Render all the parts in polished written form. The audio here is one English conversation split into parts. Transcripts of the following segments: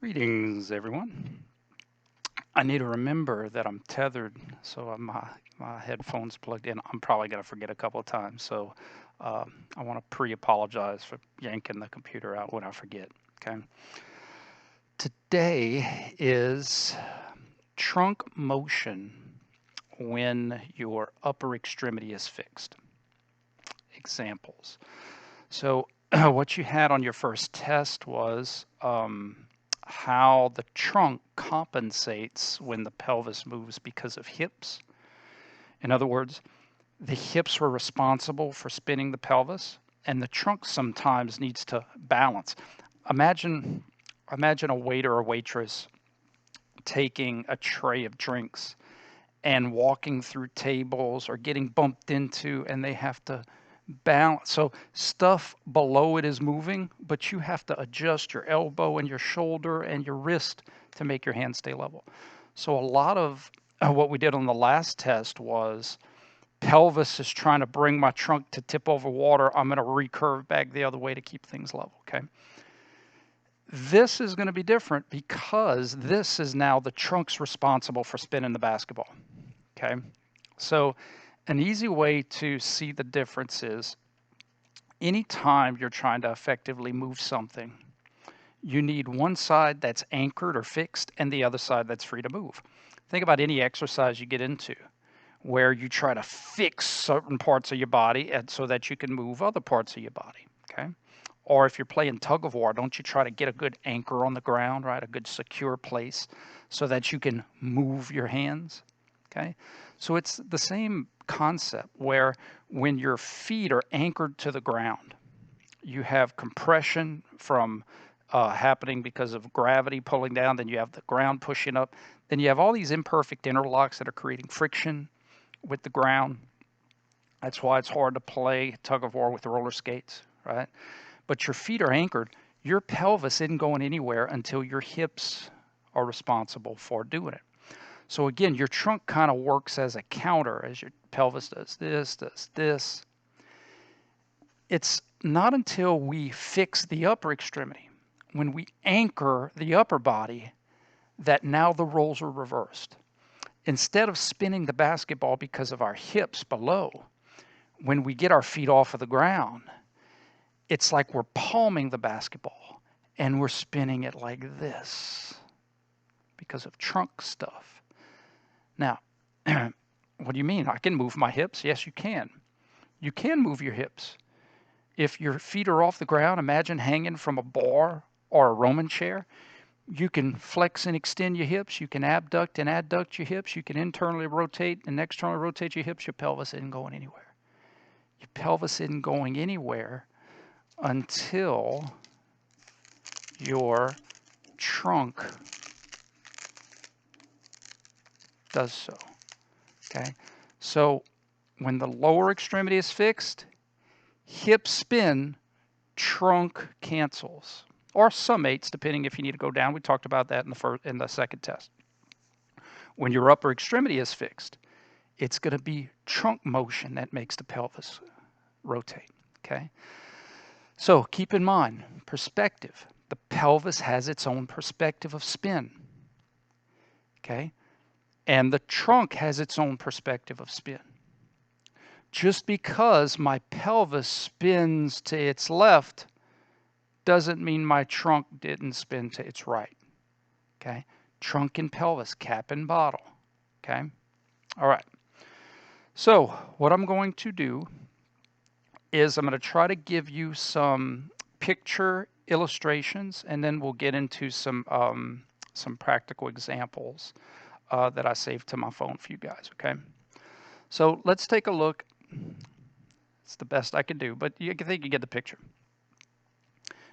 Greetings, everyone. I need to remember that I'm tethered, so my headphones plugged in. I'm probably going to forget a couple of times, so I want to pre-apologize for yanking the computer out when I forget. Okay. Today is trunk motion when your upper extremity is fixed. Examples. So what you had on your first test was how the trunk compensates when the pelvis moves because of hips. In other words, the hips were responsible for spinning the pelvis, and the trunk sometimes needs to balance. Imagine a waiter or waitress taking a tray of drinks and walking through tables or getting bumped into, and they have to balance. So stuff below it is moving, but you have to adjust your elbow and your shoulder and your wrist to make your hand stay level. So a lot of what we did on the last test was pelvis is trying to bring my trunk to tip over water. I'm going to recurve back the other way to keep things level. Okay. This is going to be different because this is now the trunk's responsible for spinning the basketball. Okay. So an easy way to see the difference is anytime you're trying to effectively move something, you need one side that's anchored or fixed and the other side that's free to move. Think about any exercise you get into where you try to fix certain parts of your body so that you can move other parts of your body, okay? Or if you're playing tug of war, don't you try to get a good anchor on the ground, right? A good secure place so that you can move your hands, okay? So it's the same concept where when your feet are anchored to the ground, you have compression from happening because of gravity pulling down, then you have the ground pushing up, then you have all these imperfect interlocks that are creating friction with the ground. That's why it's hard to play tug of war with roller skates, right? But your feet are anchored. Your pelvis isn't going anywhere until your hips are responsible for doing it. So again, your trunk kind of works as a counter as your pelvis does this. It's not until we fix the upper extremity, when we anchor the upper body, that now the roles are reversed. Instead of spinning the basketball because of our hips below, when we get our feet off of the ground, it's like we're palming the basketball and we're spinning it like this because of trunk stuff. Now, what do you mean? I can move my hips? Yes, you can. You can move your hips. If your feet are off the ground, imagine hanging from a bar or a Roman chair. You can flex and extend your hips. You can abduct and adduct your hips. You can internally rotate and externally rotate your hips. Your pelvis isn't going anywhere. Your pelvis isn't going anywhere until your trunk does so. Okay? So when the lower extremity is fixed, hip spin, trunk cancels, or summates, depending if you need to go down. We talked about that in the second test. When your upper extremity is fixed, it's going to be trunk motion that makes the pelvis rotate. Okay. So keep in mind, perspective. The pelvis has its own perspective of spin. Okay. And the trunk has its own perspective of spin. Just because my pelvis spins to its left doesn't mean my trunk didn't spin to its right. Okay? Trunk and pelvis, cap and bottle. Okay? All right. So what I'm going to do is I'm going to try to give you some picture illustrations, and then we'll get into some practical examples that I saved to my phone for you guys. Okay? So let's take a look. It's the best I can do, but I think you get the picture.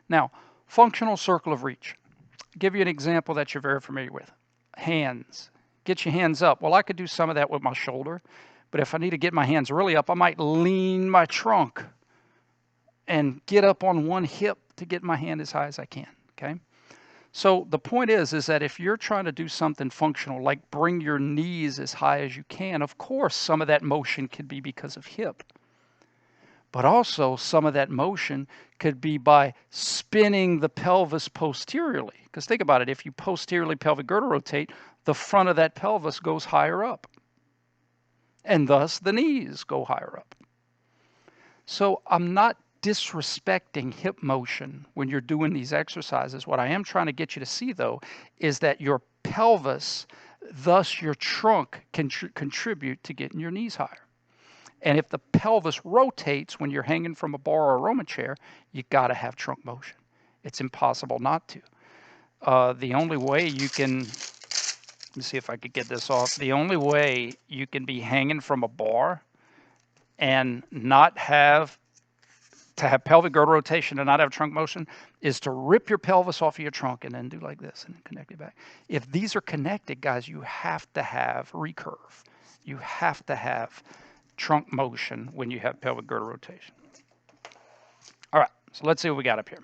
Now, functional circle of reach. I'll give you an example that you're very familiar with. Hands. Get your hands up. Well, I could do some of that with my shoulder, but if I need to get my hands really up, I might lean my trunk and get up on one hip to get my hand as high as I can. Okay? So the point is that if you're trying to do something functional, like bring your knees as high as you can, of course, some of that motion could be because of hip. But also some of that motion could be by spinning the pelvis posteriorly. Because think about it, if you posteriorly pelvic girdle rotate, the front of that pelvis goes higher up. And thus the knees go higher up. So I'm not disrespecting hip motion when you're doing these exercises. What I am trying to get you to see, though, is that your pelvis, thus your trunk, can contribute to getting your knees higher. And if the pelvis rotates when you're hanging from a bar or a Roman chair, you got to have trunk motion. It's impossible not to. The only way you can, let me see if I could get this off. The only way you can be hanging from a bar and not have pelvic girdle rotation and not have trunk motion is to rip your pelvis off of your trunk and then do like this and connect it back. If these are connected, guys, you have to have recurve. You have to have trunk motion when you have pelvic girdle rotation. All right, so let's see what we got up here.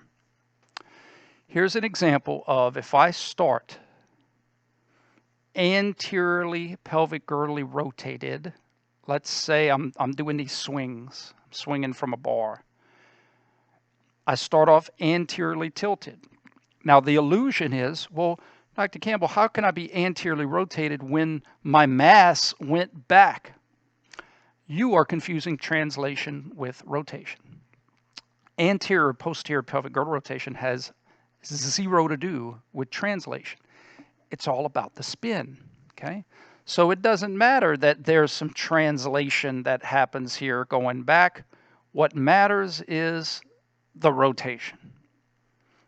Here's an example of if I start anteriorly pelvic girdle rotated, let's say I'm doing these swings, I'm swinging from a bar. I start off anteriorly tilted. Now the illusion is, well, Dr. Campbell, how can I be anteriorly rotated when my mass went back? You are confusing translation with rotation. Anterior posterior pelvic girdle rotation has zero to do with translation. It's all about the spin, okay? So it doesn't matter that there's some translation that happens here going back. What matters is the rotation.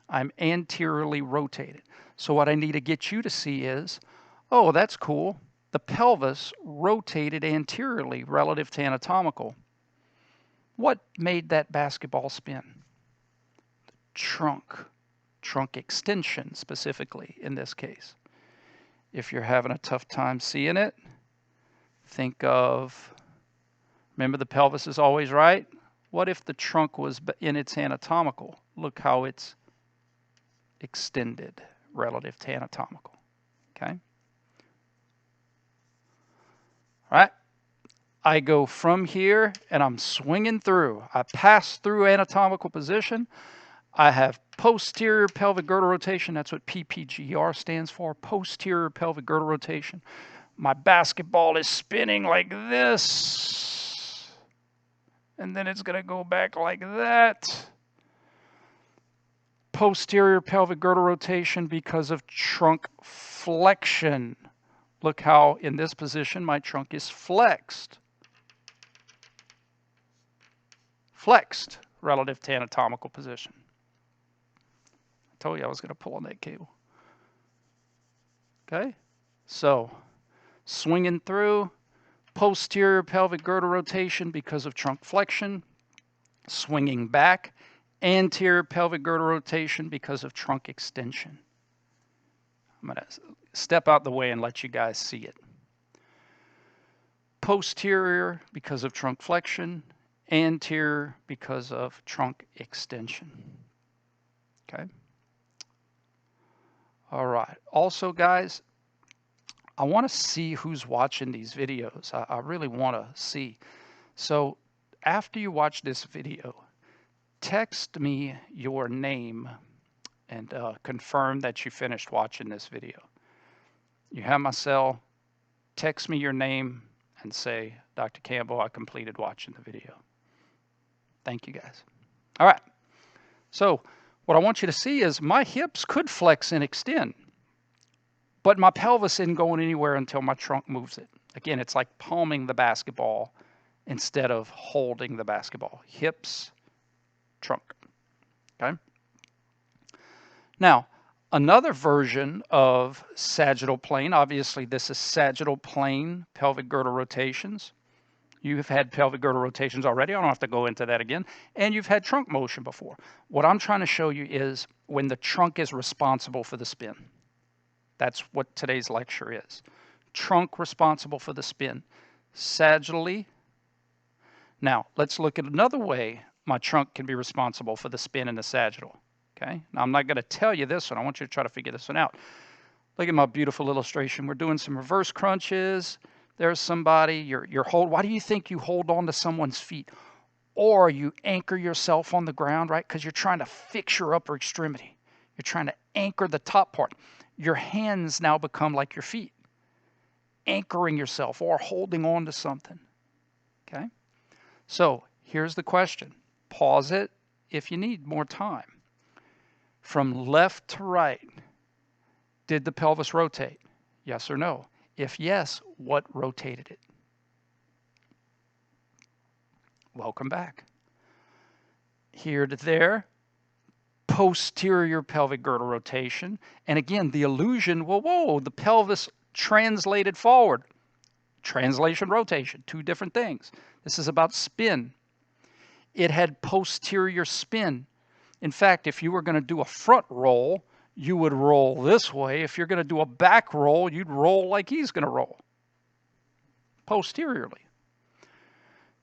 I'm anteriorly rotated. So what I need to get you to see is, oh, that's cool. The pelvis rotated anteriorly relative to anatomical. What made that basketball spin? The trunk extension specifically in this case. If you're having a tough time seeing it, think of, remember the pelvis is always right? What if the trunk was in its anatomical? Look how it's extended relative to anatomical, okay? All right, I go from here and I'm swinging through. I pass through anatomical position. I have posterior pelvic girdle rotation. That's what PPGR stands for, posterior pelvic girdle rotation. My basketball is spinning like this. And then it's going to go back like that. Posterior pelvic girdle rotation because of trunk flexion. Look how in this position my trunk is flexed. Flexed relative to anatomical position. I told you I was going to pull on that cable. Okay, so swinging through, posterior pelvic girdle rotation because of trunk flexion, swinging back, anterior pelvic girdle rotation because of trunk extension. I'm going to step out the way and let you guys see it. Posterior because of trunk flexion, anterior because of trunk extension. Okay. All right. Also, guys, I want to see who's watching these videos. I really want to see. So after you watch this video, text me your name and confirm that you finished watching this video. You have my cell. Text me your name and say, Dr. Campbell, I completed watching the video. Thank you, guys. All right. So what I want you to see is my hips could flex and extend, but my pelvis isn't going anywhere until my trunk moves it. Again, it's like palming the basketball instead of holding the basketball. Hips, trunk. Okay? Now, another version of sagittal plane, obviously this is sagittal plane pelvic girdle rotations. You've had pelvic girdle rotations already. I don't have to go into that again. And you've had trunk motion before. What I'm trying to show you is when the trunk is responsible for the spin. That's what today's lecture is. Trunk responsible for the spin. Sagittally. Now, let's look at another way my trunk can be responsible for the spin in the sagittal. Okay? Now, I'm not going to tell you this one. I want you to try to figure this one out. Look at my beautiful illustration. We're doing some reverse crunches. There's somebody, you're why do you think you hold on to someone's feet? or you anchor yourself on the ground, right? Because you're trying to fix your upper extremity. You're trying to anchor the top part. Your hands now become like your feet, anchoring yourself or holding on to something, okay? So here's the question. Pause it if you need more time. From left to right, did the pelvis rotate? Yes or no? If yes, what rotated it? Welcome back. Here to there, posterior pelvic girdle rotation. And again, the illusion, whoa, the pelvis translated forward. Translation, rotation, two different things. This is about spin. It had posterior spin. In fact, if you were going to do a front roll, you would roll this way. If you're going to do a back roll, you'd roll like he's going to roll. Posteriorly.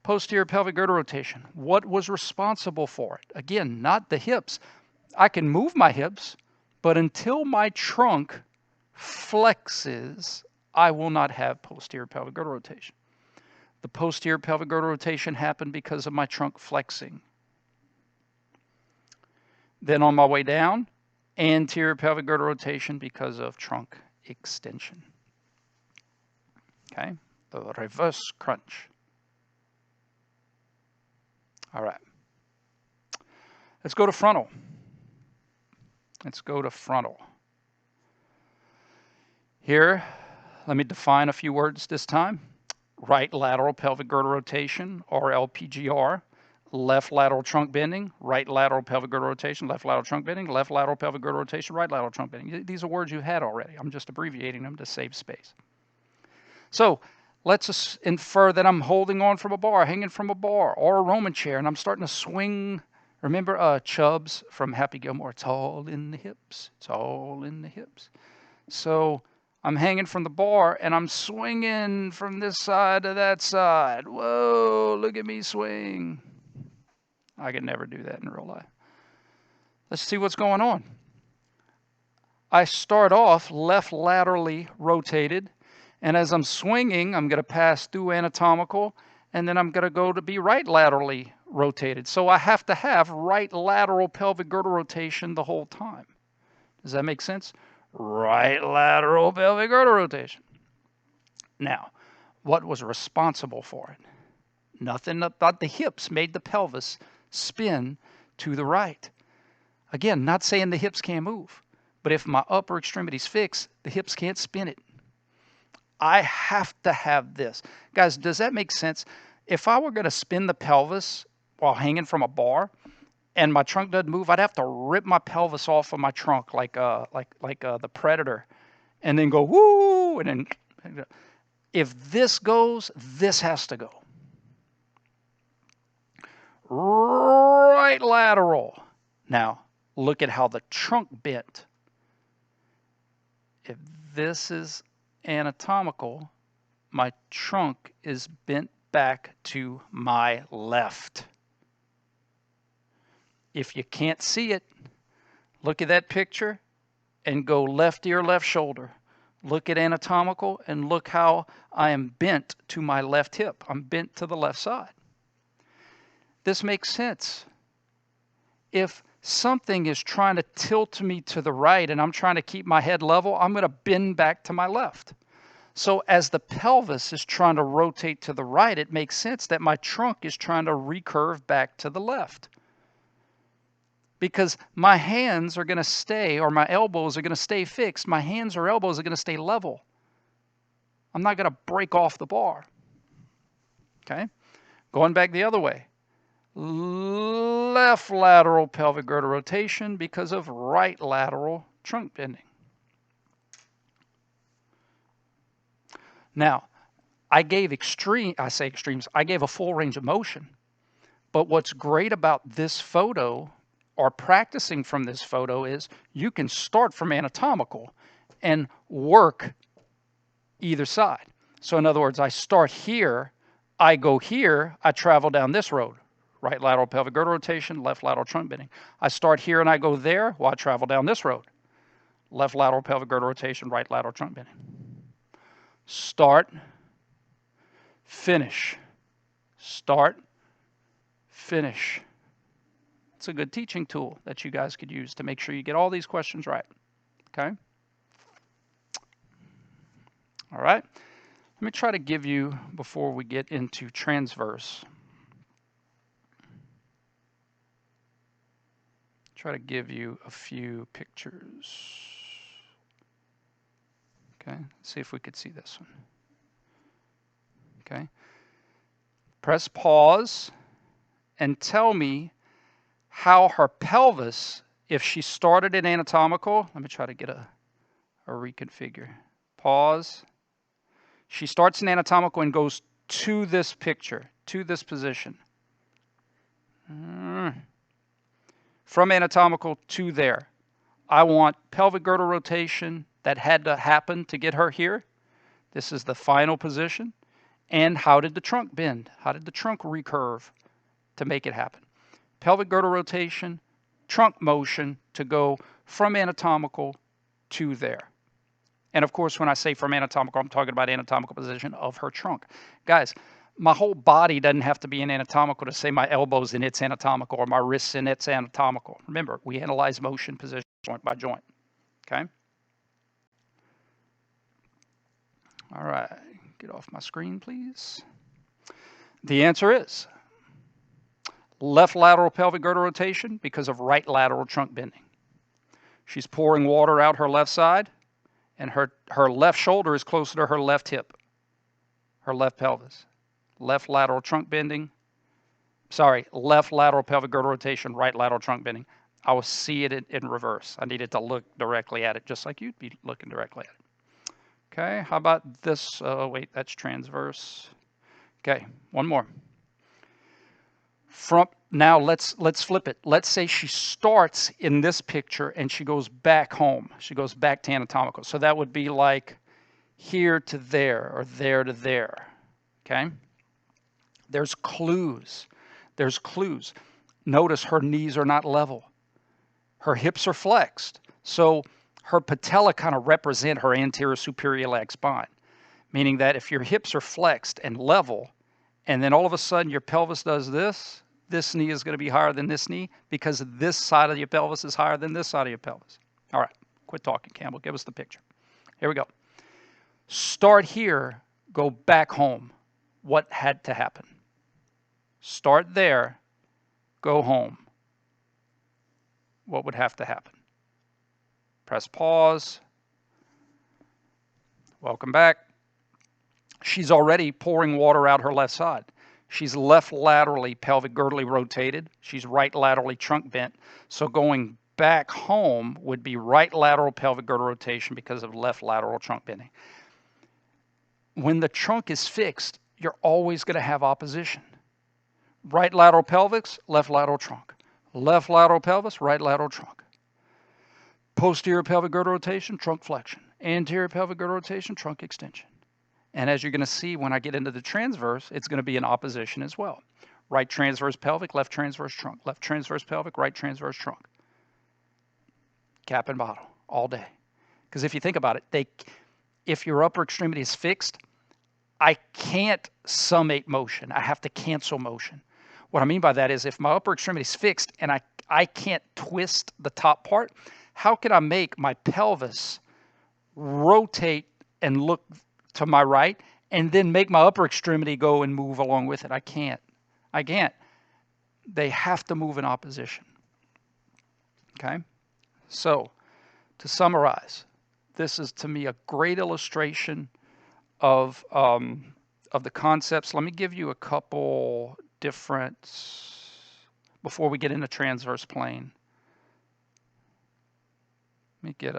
Posterior pelvic girdle rotation. What was responsible for it? Again, not the hips. I can move my hips, but until my trunk flexes, I will not have posterior pelvic girdle rotation. The posterior pelvic girdle rotation happened because of my trunk flexing. Then on my way down, anterior pelvic girdle rotation because of trunk extension. Okay, the reverse crunch. All right. Let's go to frontal. Let's go to frontal. Here, let me define a few words this time. Right lateral pelvic girdle rotation, or LPGR. Left lateral trunk bending, right lateral pelvic girdle rotation, left lateral trunk bending, left lateral pelvic girdle rotation, right lateral trunk bending. These are words you had already. I'm just abbreviating them to save space. So let's infer that I'm holding on from a bar, hanging from a bar, or a Roman chair, and I'm starting to swing. Remember Chubbs from Happy Gilmore? It's all in the hips. It's all in the hips. So I'm hanging from the bar, and I'm swinging from this side to that side. Whoa, look at me swing. I could never do that in real life. Let's see what's going on. I start off left laterally rotated, and as I'm swinging, I'm going to pass through anatomical, and then I'm going to go to be right laterally rotated. So I have to have right lateral pelvic girdle rotation the whole time. Does that make sense? Right lateral pelvic girdle rotation. Now, what was responsible for it? Nothing about the hips made the pelvis spin to the right. Again, not saying the hips can't move, but if my upper extremity's fixed, the hips can't spin it. I have to have this. Guys, does that make sense? If I were going to spin the pelvis while hanging from a bar and my trunk doesn't move, I'd have to rip my pelvis off of my trunk like the Predator and then go woo, and then if this goes, this has to go. Right lateral. Now, look at how the trunk bent. If this is anatomical, my trunk is bent back to my left. If you can't see it, look at that picture and go left ear, left shoulder. Look at anatomical and look how I am bent to my left hip. I'm bent to the left side. This makes sense. If something is trying to tilt me to the right and I'm trying to keep my head level, I'm going to bend back to my left. So as the pelvis is trying to rotate to the right, it makes sense that my trunk is trying to recurve back to the left. Because my hands are going to stay, or my elbows are going to stay fixed. My hands or elbows are going to stay level. I'm not going to break off the bar. Okay? Going back the other way. Left lateral pelvic girdle rotation because of right lateral trunk bending. Now, I gave I gave a full range of motion. But what's great about this photo, or practicing from this photo, is you can start from anatomical and work either side. So in other words, I start here, I go here, I travel down this road. Right lateral pelvic girdle rotation, left lateral trunk bending. I start here and I go there, well, I travel down this road. Left lateral pelvic girdle rotation, right lateral trunk bending. Start, finish. Start, finish. It's a good teaching tool that you guys could use to make sure you get all these questions right. Okay? All right. Let me try to give you, before we get into transverse, try to give you a few pictures. Okay, let's see if we could see this one. Okay. Press pause and tell me how her pelvis, if she started in anatomical, let me try to get a reconfigure. Pause. She starts in anatomical and goes to this picture, to this position. From anatomical to there. I want pelvic girdle rotation that had to happen to get her here. This is the final position. And how did the trunk bend? How did the trunk recurve to make it happen? Pelvic girdle rotation, trunk motion to go from anatomical to there. And of course, when I say from anatomical, I'm talking about anatomical position of her trunk. Guys, my whole body doesn't have to be in anatomical to say my elbow's in its anatomical or my wrist's in its anatomical. Remember, we analyze motion position joint by joint. Okay? All right. Get off my screen, please. The answer is left lateral pelvic girdle rotation because of right lateral trunk bending. She's pouring water out her left side, and her left shoulder is closer to her left hip, her left pelvis. Left lateral trunk bending. Sorry, left lateral pelvic girdle rotation, right lateral trunk bending. I will see it in reverse. I needed to look directly at it, just like you'd be looking directly at it. Okay, how about this? Wait, that's transverse. Okay, one more. Now let's flip it. Let's say she starts in this picture and she goes back home. She goes back to anatomical. So that would be like here to there or there to there. Okay? There's clues. There's clues. Notice her knees are not level. Her hips are flexed. So her patella kind of represent her anterior superior iliac spine, meaning that if your hips are flexed and level, and then all of a sudden your pelvis does this knee is going to be higher than this knee because this side of your pelvis is higher than this side of your pelvis. All right, quit talking, Campbell. Give us the picture. Here we go. Start here, go back home. What had to happen? Start there, go home. What would have to happen? Press pause. Welcome back. She's already pouring water out her left side. She's left laterally pelvic girdle rotated. She's right laterally trunk bent. So going back home would be right lateral pelvic girdle rotation because of left lateral trunk bending. When the trunk is fixed, you're always going to have opposition. Right lateral pelvis, left lateral trunk. Left lateral pelvis, right lateral trunk. Posterior pelvic girdle rotation, trunk flexion. Anterior pelvic girdle rotation, trunk extension. And as you're going to see when I get into the transverse, it's going to be in opposition as well. Right transverse pelvic, left transverse trunk. Left transverse pelvic, right transverse trunk. Cap and bottle all day. Because if you think about it, if your upper extremity is fixed, I can't summate motion. I have to cancel motion. What I mean by that is if my upper extremity is fixed and I can't twist the top part, how can I make my pelvis rotate and look to my right and then make my upper extremity go and move along with it? I can't. They have to move in opposition. Okay? So, to summarize, this is to me a great illustration of the concepts. Let me give you a couple different, before we get into transverse plane. Let me get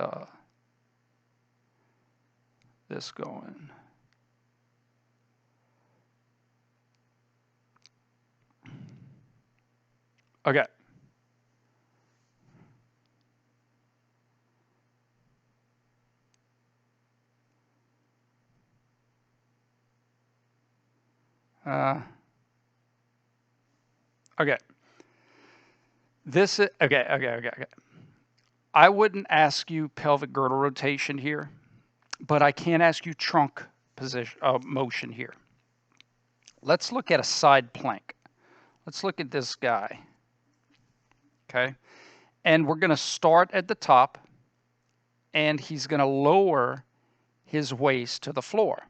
this going. Okay. Okay. This is okay. I wouldn't ask you pelvic girdle rotation here, but I can ask you trunk position motion here. Let's look at a side plank. Let's look at this guy. Okay. And we're going to start at the top, and he's going to lower his waist to the floor.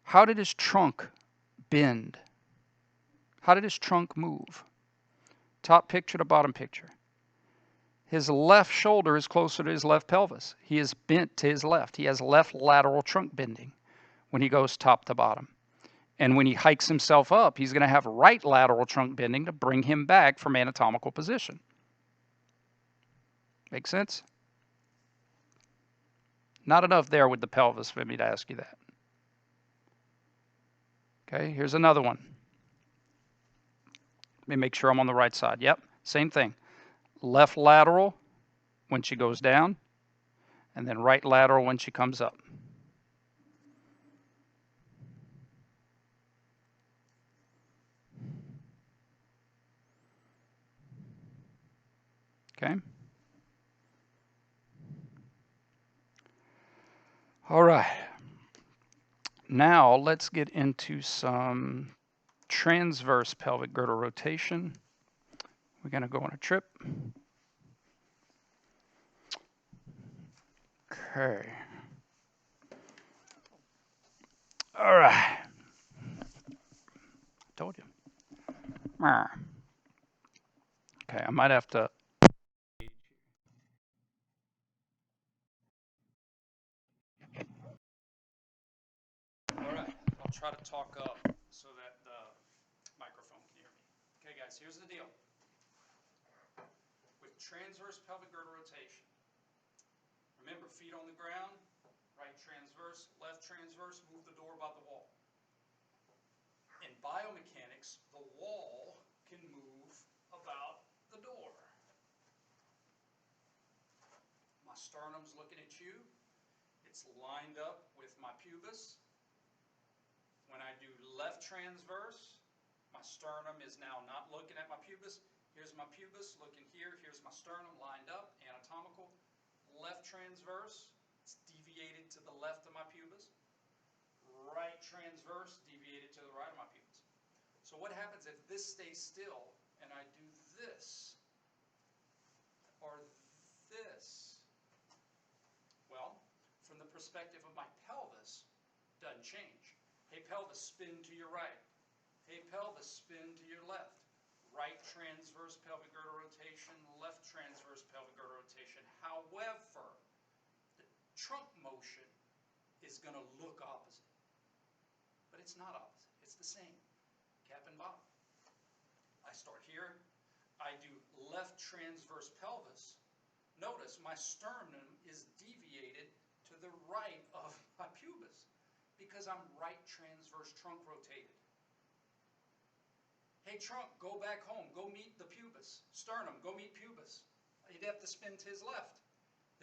How did his trunk bend? How did his trunk move? Top picture to bottom picture. His left shoulder is closer to his left pelvis. He is bent to his left. He has left lateral trunk bending when he goes top to bottom. And when he hikes himself up, he's going to have right lateral trunk bending to bring him back from anatomical position. Make sense? Not enough there with the pelvis for me to ask you that. Okay, here's another one. Let me make sure I'm on the right side. Yep, same thing. Left lateral when she goes down, and then right lateral when she comes up. Okay. All right. Now let's get into some transverse pelvic girdle rotation. We're going to go on a trip. Okay. All right. Told you. Okay, I might have to. All right, I'll try to talk up so that the microphone can hear me. Okay, guys, here's the deal. With transverse pelvic girdle rotation, remember, feet on the ground, right transverse, left transverse, move the door about the wall. In biomechanics, the wall can move about the door. My sternum's looking at you. It's lined up with my pubis. When I do left transverse, my sternum is now not looking at my pubis. Here's my pubis looking here. Here's my sternum lined up, anatomical. Left transverse, it's deviated to the left of my pubis. Right transverse, deviated to the right of my pubis. So what happens if this stays still and I do this or this? Well, from the perspective of my pelvis, doesn't change. Hey pelvis, spin to your right. Hey pelvis, spin to your left. Right transverse pelvic girdle rotation, left transverse pelvic girdle rotation. However, the trunk motion is going to look opposite. But it's not opposite. It's the same. Cap and bottom. I start here. I do left transverse pelvis. Notice my sternum is deviated to the right of my pubis because I'm right transverse trunk rotated. Hey trunk, go back home. Go meet the pubis. Sternum, go meet pubis. He'd have to spin to his left.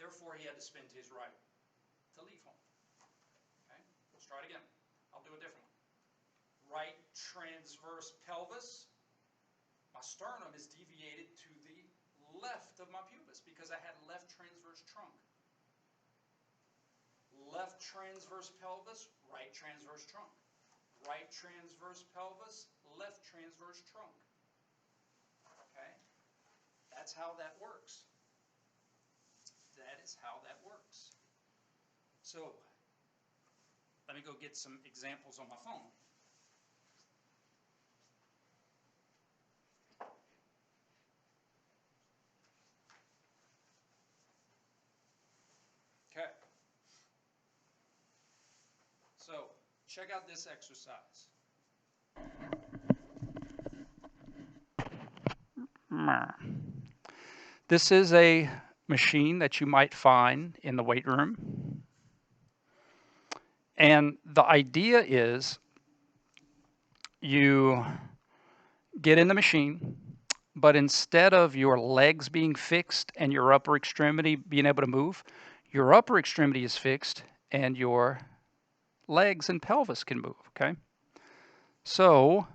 Therefore, he had to spin to his right to leave home. Okay, let's try it again. I'll do a different one. Right transverse pelvis. My sternum is deviated to the left of my pubis because I had left transverse trunk. Left transverse pelvis, right transverse trunk. Right transverse pelvis, left transverse trunk. Okay? That's how that works. That is how that works. So, let me go get some examples on my phone. Okay. So, check out this exercise. This is a machine that you might find in the weight room. And the idea is you get in the machine, but instead of your legs being fixed and your upper extremity being able to move, your upper extremity is fixed and your legs and pelvis can move, okay? So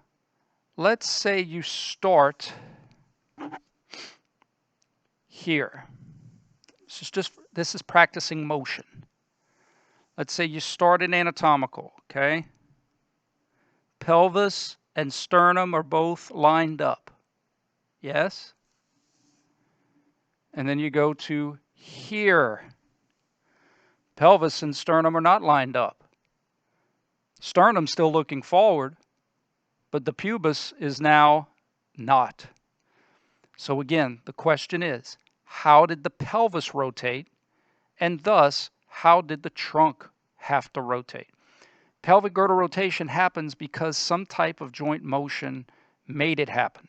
let's say you start here. This is practicing motion. Let's say you start in anatomical, okay? Pelvis and sternum are both lined up. Yes? And then you go to here. Pelvis and sternum are not lined up. Sternum still looking forward, but the pubis is now not. So again, the question is, how did the pelvis rotate? And thus, how did the trunk have to rotate? Pelvic girdle rotation happens because some type of joint motion made it happen.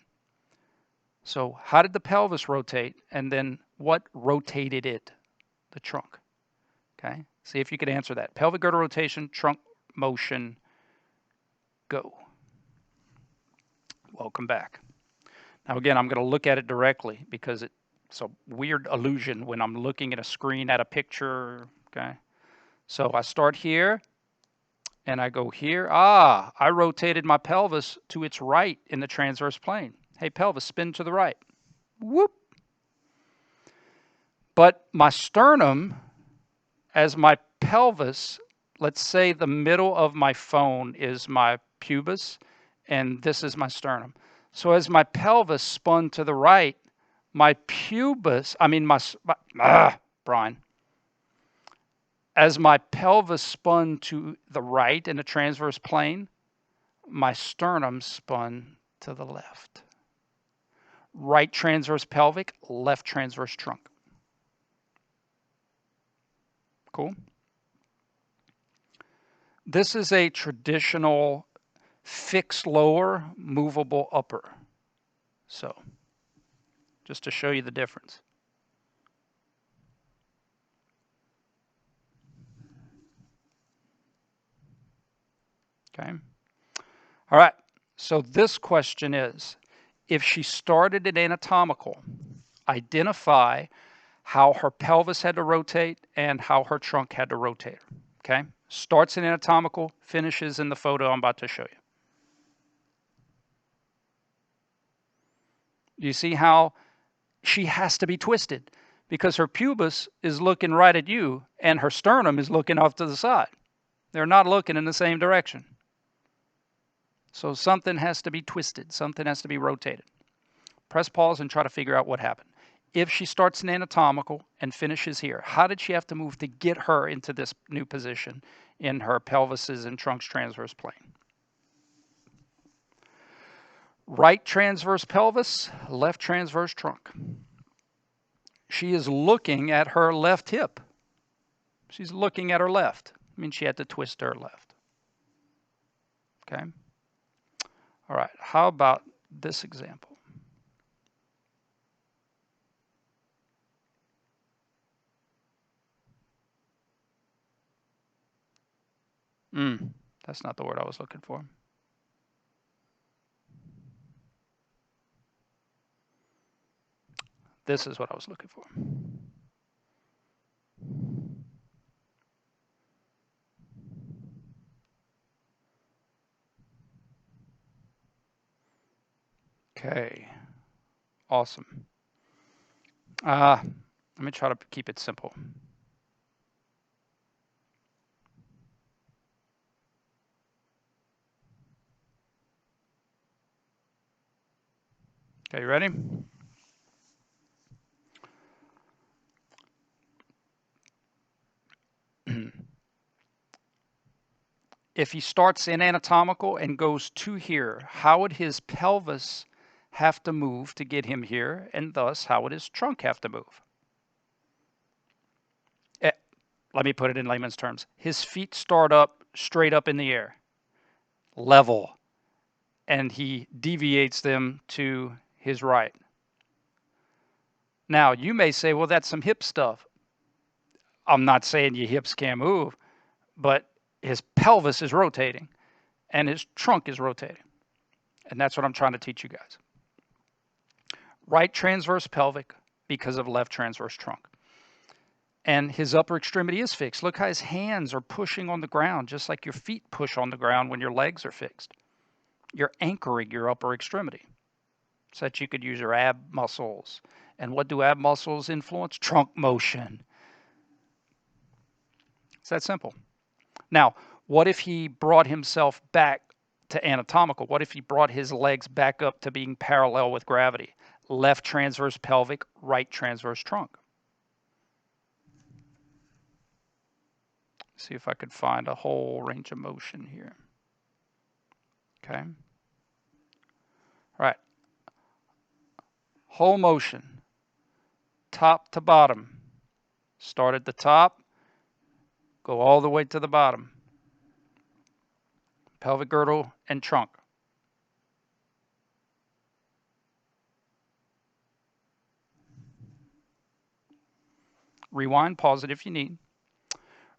So how did the pelvis rotate? And then what rotated it? The trunk. Okay, see if you could answer that. Pelvic girdle rotation, trunk motion, go. Welcome back. Now again, I'm going to look at it directly because it's a weird illusion when I'm looking at a screen at a picture. Okay, so I start here and I go here. I rotated my pelvis to its right in the transverse plane. Hey, pelvis, spin to the right. Whoop. But my sternum, as my pelvis, let's say the middle of my phone is my pubis and this is my sternum. So as my pelvis spun to the right, my pubis, Brian, as my pelvis spun to the right in the transverse plane, my sternum spun to the left. Right transverse pelvic, left transverse trunk. Cool? This is a traditional fixed lower, movable upper. So, just to show you the difference. Okay. All right. So this question is, if she started at anatomical, identify how her pelvis had to rotate and how her trunk had to rotate. Okay. Starts in anatomical, finishes in the photo I'm about to show you. You see how she has to be twisted because her pubis is looking right at you and her sternum is looking off to the side. They're not looking in the same direction. So something has to be twisted. Something has to be rotated. Press pause and try to figure out what happened. If she starts in anatomical and finishes here, how did she have to move to get her into this new position in her pelvis's and trunk's transverse plane? Right transverse pelvis, left transverse trunk. She is looking at her left hip. She's looking at her left. I mean, she had to twist her left. Okay. All right. How about this example? That's not the word I was looking for. This is what I was looking for. Okay. Awesome. Let me try to keep it simple. Okay, you ready? If he starts in anatomical and goes to here, how would his pelvis have to move to get him here, and thus how would his trunk have to move? Let me put it in layman's terms. His feet start up straight up in the air, level, and he deviates them to his right. Now, you may say, well, that's some hip stuff. I'm not saying your hips can't move, but his pelvis is rotating and his trunk is rotating. And that's what I'm trying to teach you guys. Right transverse pelvic because of left transverse trunk. And his upper extremity is fixed. Look how his hands are pushing on the ground, just like your feet push on the ground when your legs are fixed. You're anchoring your upper extremity so that you could use your ab muscles. And what do ab muscles influence? Trunk motion. It's that simple. Now, what if he brought himself back to anatomical. What if he brought his legs back up to being parallel with gravity? Left transverse pelvic, right transverse trunk. See if I could find a whole range of motion here. Okay. All right. Whole motion, top to bottom. Start at the top, go all the way to the bottom. Pelvic girdle and trunk. Rewind, pause it if you need.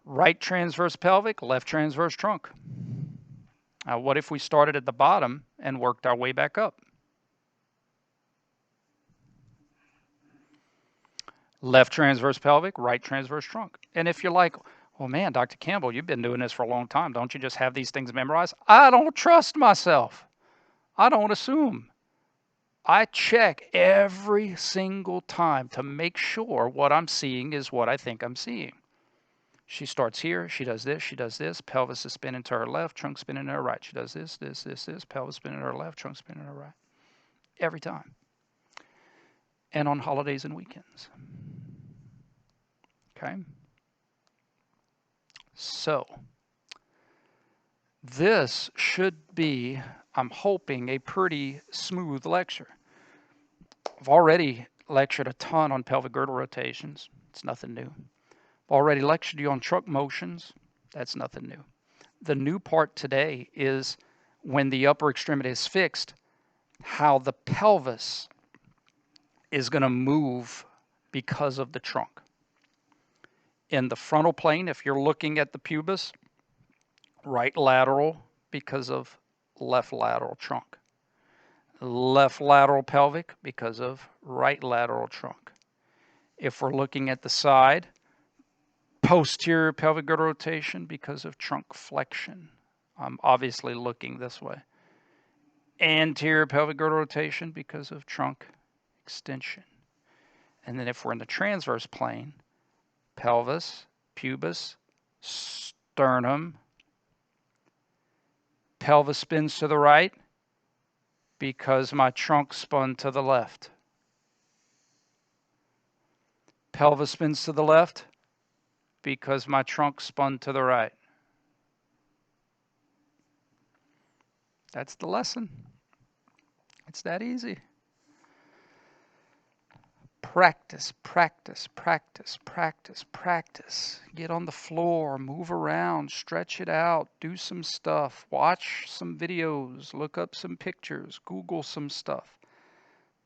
Right transverse pelvic, left transverse trunk. Now, what if we started at the bottom and worked our way back up? Left transverse pelvic, right transverse trunk. And if you're like, well, man, Dr. Campbell, you've been doing this for a long time. Don't you just have these things memorized? I don't trust myself. I don't assume. I check every single time to make sure what I'm seeing is what I think I'm seeing. She starts here, she does this, pelvis is spinning to her left, trunk spinning to her right. She does this, pelvis spinning to her left, trunk spinning to her right. Every time. And on holidays and weekends. Okay? So, this should be, I'm hoping, a pretty smooth lecture. I've already lectured a ton on pelvic girdle rotations. It's nothing new. I've already lectured you on trunk motions. That's nothing new. The new part today is when the upper extremity is fixed, how the pelvis is going to move because of the trunk. In the frontal plane, if you're looking at the pubis, right lateral because of left lateral trunk. Left lateral pelvic because of right lateral trunk. If we're looking at the side, posterior pelvic girdle rotation because of trunk flexion. I'm obviously looking this way. Anterior pelvic girdle rotation because of trunk extension. And then if we're in the transverse plane, pelvis, pubis, sternum, pelvis spins to the right because my trunk spun to the left. Pelvis spins to the left because my trunk spun to the right. That's the lesson. It's that easy. Practice, practice, practice, practice, practice. Get on the floor, move around, stretch it out, do some stuff, watch some videos, look up some pictures, Google some stuff.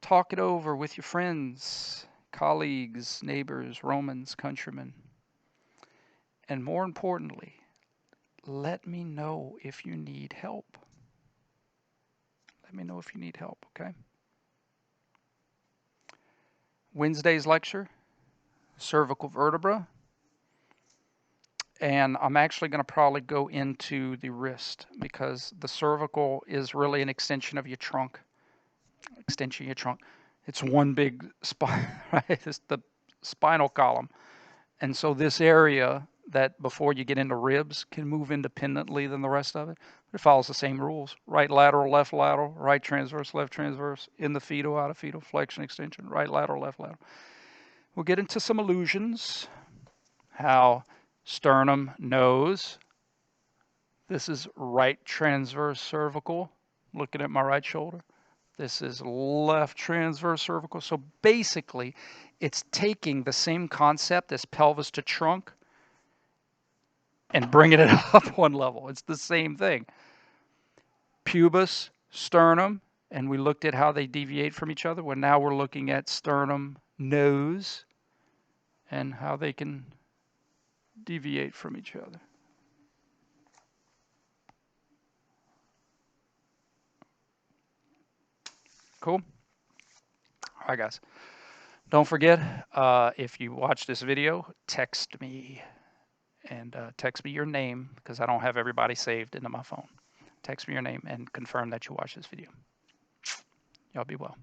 Talk it over with your friends, colleagues, neighbors, Romans, countrymen. And more importantly, let me know if you need help. Let me know if you need help, okay? Wednesday's lecture, cervical vertebra. And I'm actually going to probably go into the wrist because the cervical is really an extension of your trunk. Extension of your trunk. It's one big spine, right? It's the spinal column. And so this area that before you get into ribs can move independently than the rest of it. But it follows the same rules. Right lateral, right transverse, left transverse, in the fetal, out of fetal, flexion, extension, right lateral, left lateral. We'll get into some illusions, how sternum, nose. This is right transverse cervical, looking at my right shoulder. This is left transverse cervical. So basically, it's taking the same concept as pelvis to trunk and bringing it up one level. It's the same thing. Pubis, sternum, and we looked at how they deviate from each other. Well, now we're looking at sternum, nose, and how they can deviate from each other. Cool? All right, guys. Don't forget, if you watch this video, text me. And text me your name because I don't have everybody saved into my phone. Text me your name and confirm that you watched this video. Y'all be well.